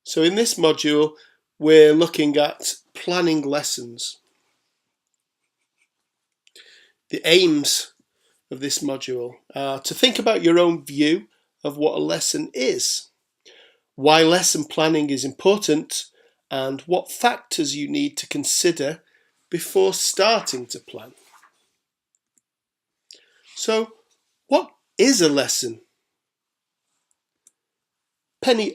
So in this module, we're looking at planning lessons. The aims of this module are to think about your own view of what a lesson is, why lesson planning is important, and what factors you need to consider before starting to plan. So, what is a lesson? Penny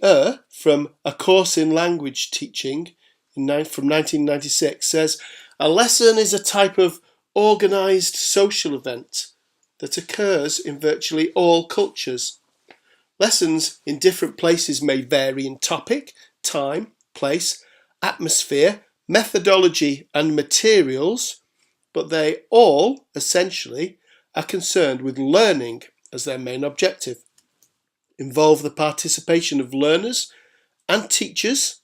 from A Course in Language Teaching from 1996 says, a lesson is a type of organised social event that occurs in virtually all cultures. Lessons in different places may vary in topic, time, place, atmosphere, methodology and materials, but they all, essentially, are concerned with learning as their main objective, involve the participation of learners and teachers,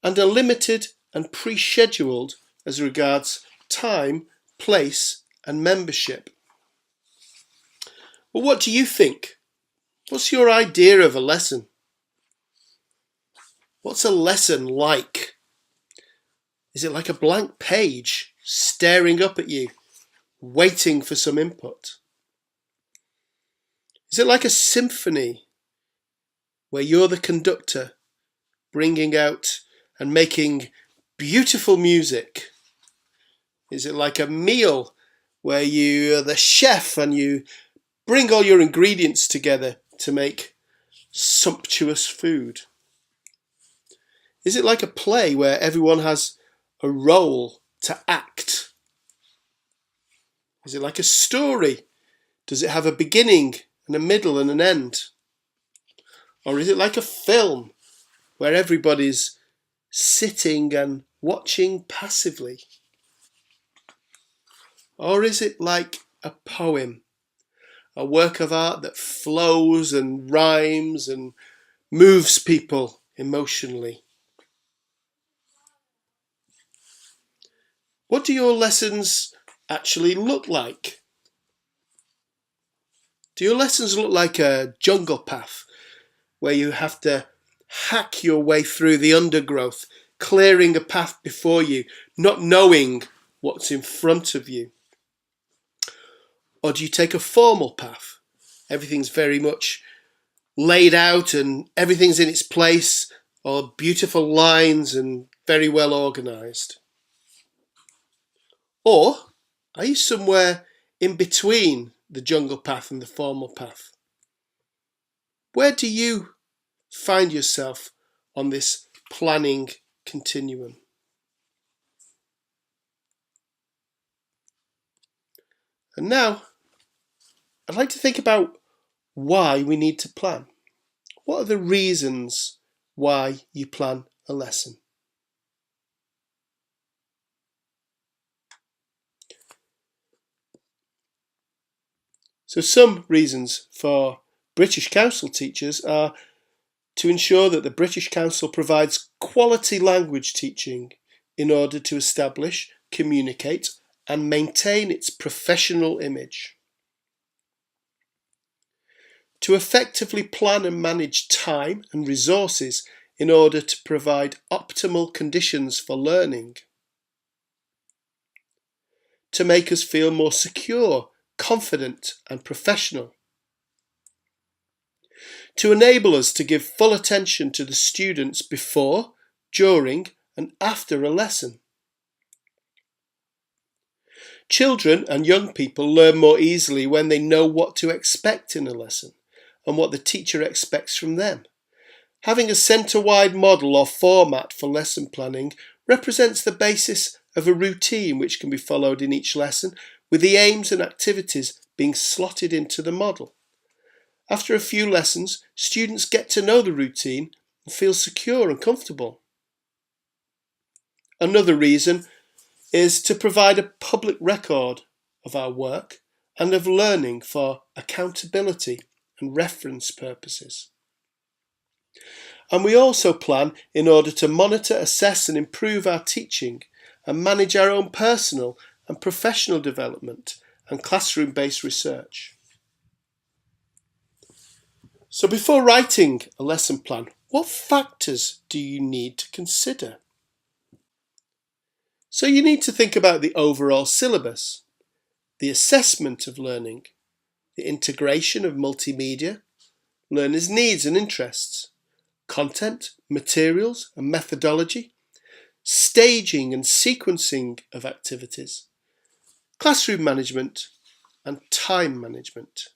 and are limited and pre-scheduled as regards time, place and membership. Well, what do you think? What's your idea of a lesson? What's a lesson like? Is it like a blank page staring up at you, waiting for some input? Is it like a symphony where you're the conductor, bringing out and making beautiful music? Is it like a meal where you are the chef and you bring all your ingredients together to make sumptuous food? Is it like a play where everyone has a role to act? Is it like a story? Does it have a beginning and a middle and an end? Or is it like a film where everybody's sitting and watching passively? Or is it like a poem, a work of art that flows and rhymes and moves people emotionally? What do your lessons actually look like? Do your lessons look like a jungle path where you have to hack your way through the undergrowth, clearing a path before you, not knowing what's in front of you? Or do you take a formal path? Everything's very much laid out and everything's in its place, or beautiful lines and very well organised? Or are you somewhere in between the jungle path and the formal path? Where do you find yourself on this planning continuum? And now, I'd like to think about why we need to plan. What are the reasons why you plan a lesson? So some reasons for British Council teachers are to ensure that the British Council provides quality language teaching in order to establish, communicate and maintain its professional image. To effectively plan and manage time and resources in order to provide optimal conditions for learning. To make us feel more secure, confident and professional. To enable us to give full attention to the students before, during and after a lesson. Children and young people learn more easily when they know what to expect in a lesson and what the teacher expects from them. Having a centre-wide model or format for lesson planning represents the basis of a routine which can be followed in each lesson, with the aims and activities being slotted into the model. After a few lessons, students get to know the routine and feel secure and comfortable. Another reason is to provide a public record of our work and of learning for accountability and reference purposes. And we also plan in order to monitor, assess and improve our teaching and manage our own personal and professional development and classroom-based research. So before writing a lesson plan, what factors do you need to consider? So you need to think about the overall syllabus, the assessment of learning, the integration of multimedia, learners' needs and interests, content, materials and methodology, staging and sequencing of activities, classroom management and time management.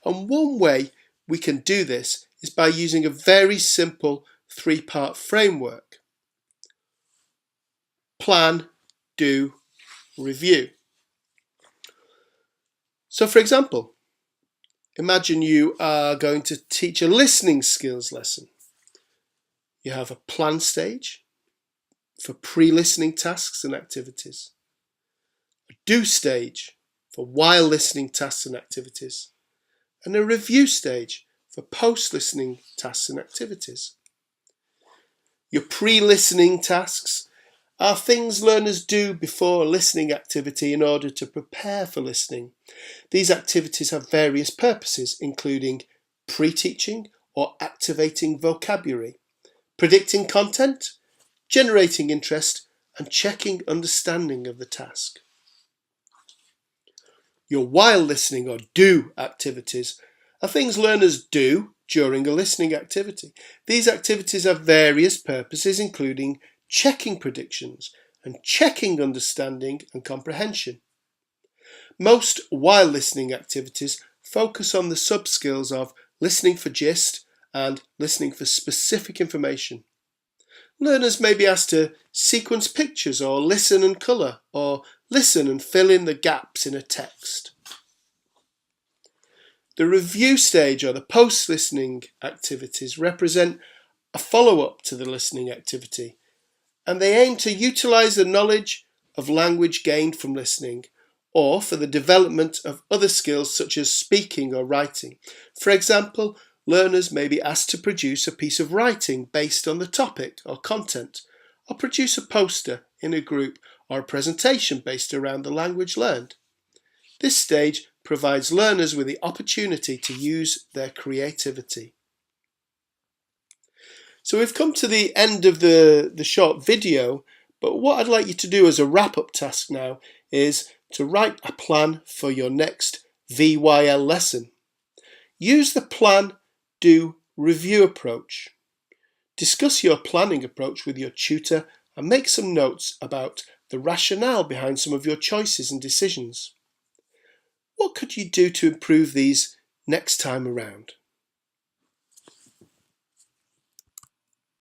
And one way we can do this is by using a very simple three-part framework. Plan, do, review. So for example, imagine you are going to teach a listening skills lesson. You have a plan stage for pre-listening tasks and activities, a do stage for while listening tasks and activities, and a review stage for post-listening tasks and activities. Your pre-listening tasks are things learners do before a listening activity in order to prepare for listening. These activities have various purposes, including pre-teaching or activating vocabulary, predicting content, generating interest, and checking understanding of the task. Your while listening or do activities are things learners do during a listening activity. These activities have various purposes, including checking predictions and checking understanding and comprehension. Most while listening activities focus on the sub-skills of listening for gist and listening for specific information. Learners may be asked to sequence pictures or listen and colour, or listen and fill in the gaps in a text. The review stage or the post-listening activities represent a follow-up to the listening activity, and they aim to utilise the knowledge of language gained from listening, or for the development of other skills such as speaking or writing. For example, learners may be asked to produce a piece of writing based on the topic or content, or produce a poster in a group or a presentation based around the language learned. This stage provides learners with the opportunity to use their creativity. So we've come to the end of the short video, but what I'd like you to do as a wrap-up task now is to write a plan for your next VYL lesson. Use the plan, do, review approach. Discuss your planning approach with your tutor and make some notes about the rationale behind some of your choices and decisions. What could you do to improve these next time around?